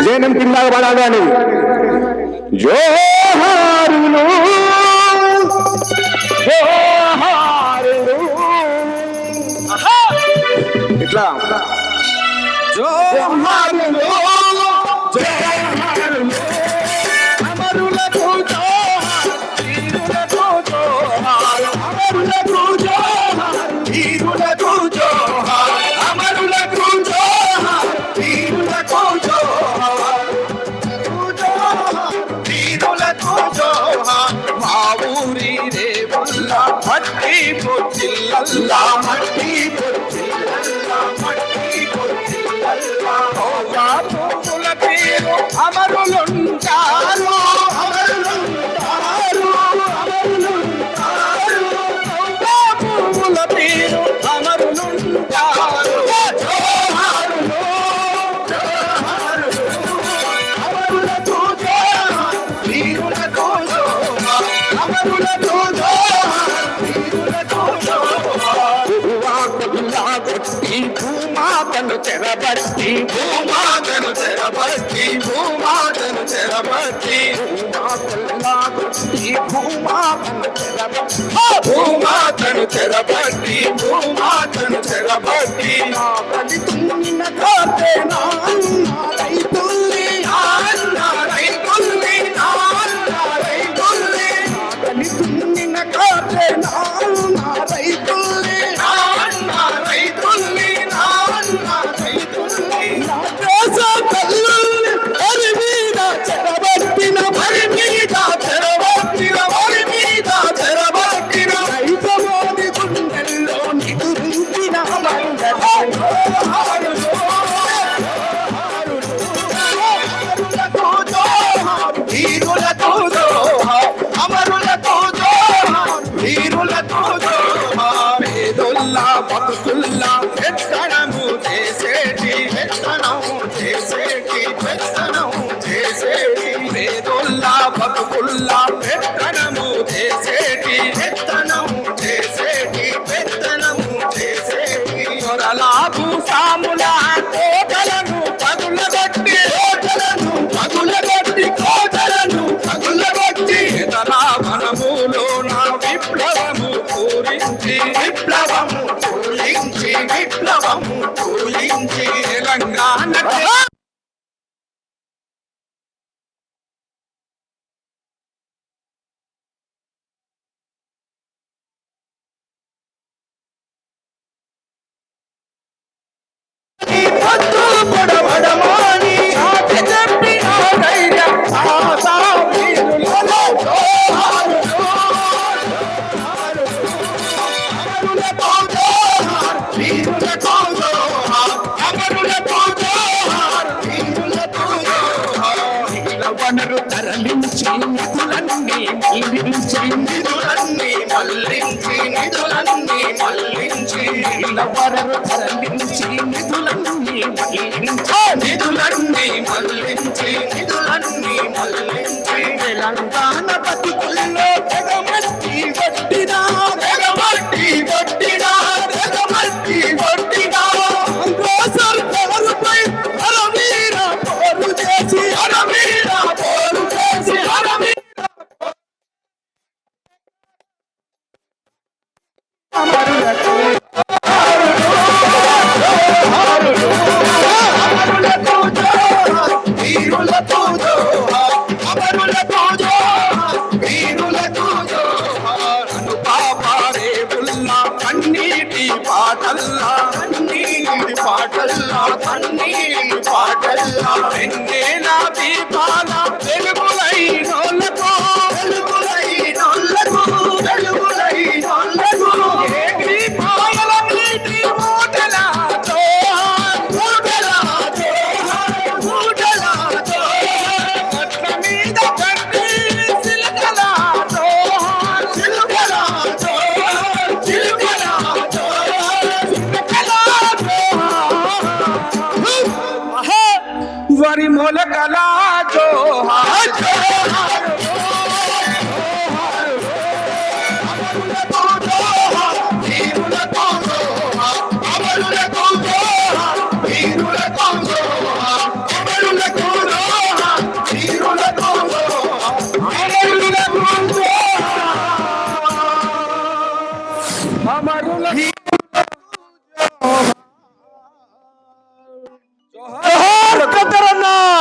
జనం కింద పడాలి అని జోహారులు జోహారులు ఇట్లా జోహారులు జోహారులు అమరులకు జోహార్ వీరులకు జోహార్ అమరులకు జోహార్ వీరులకు జోహార్ అమరులకు జోహార్ వీరులకు జోహార్ వీరులకు జోహార్ మా ఊరి దేవుళ్ళ మట్టి పొచ్చిల్లల్లా మట్టి పొచ్చిల్లల్లా మట్టి పొచ్చిల్లల్లా పువ్వుల పేరు అమరులుంటారు అమరులుంటారు అమరులుంటారు పువ్వుల పేరు అమరులుంటారు జోహారులు జోహారులు అమరులకు జోహార్ వీరులకు జోహార్ అమరులకు జోహార్ వీరులకు జోహార్ కొట్టి భూమాతను చెరబట్టి భూమాతను చెరబట్టి భూమాతను చెరబట్టి భూమాతను చెరబట్టి భూమాతను చెరబట్టి భూమాతను చెరబట్టి నా బలి తుమ్మిన కాపేనా రైతుల్ని రైతుల్ని రైతుల్ని బలి తుమ్మిన కాపేనా రైతుల్ని రైతుల్ని రైతుల్ని నా దేశ తల్లుల్ని హరి మీద చెరబట్టిన హరి మీద చెరబట్టిన హరి మీద చెరబట్టిన రైతమోది గుండెల్లో నిదురించిన వీరులకు జోహార్ అమరులకు జోహార్ వీరులకు జోహార్ పేదొల్లా బతుకుల్లా పెత్తనము చేసేటి పెత్తనము చేసేటి పెత్తనము చేసేటి పేదొల్లా బతుకుల్లా పెత్తనము చేసేటి పెత్తనము చేసేటి పెత్తనము చేసేటి దొరలాభు సాముల కోటలను పగులగొట్టి కోటలను పగులగొట్టి కోటలను పగులగొట్టి ఇతరా వనములో నా విప్లవము పూరించి విప్లవము పూరించి విప్లవము పూరించి తెలంగాణ వనరు తరలించి నిధులన్నీ మళ్లించి నిధులన్నీ మళ్లించి నిధులన్నీ మళ్లించి వనరు తరలించి నిధులన్నీ మళ్లించి నిధులన్నీ మళ్లించి నిధులన్నీ మళ్లించి తెలంగాణ బతుకుల్లో తెగమట్టి కొట్టినా తెగమట్టి కొట్టినా తెగమట్టి కొట్టినా సర్కారుపై అరవీర పోరు చేసి అరవీర పోరు చేసి అరవీర వీరులకు జోహార్ అమరులకు జోహార్ వీరులకు జోహార్ అనుపాపారే ఉల్లా కన్నీటి పాటల్లా కన్నీటి పాటల్లా కన్నీటి పాటల్లా వెన్నెలా దీపాల వెలుగులైనోళ్ళకు వెలుగులైనోళ్ళకు వెలుగులైనోళ్ళకు ఏ దీపాల నీటి మూటల జోహార్ మూటల జోహార్ మూటల జోహార్ పట్ల మీద కట్టి సిలకల జోహార్ సిలకల జోహార్ సిలకల జోహార్ సిలకల జోహార్ వరి మొలకల జోహార్ జోహార్ వీరులకు జోహార్ అమరులకు జోహార్ వీరులకు జోహార్ అమరులకు జోహార్ అమరుల ఈ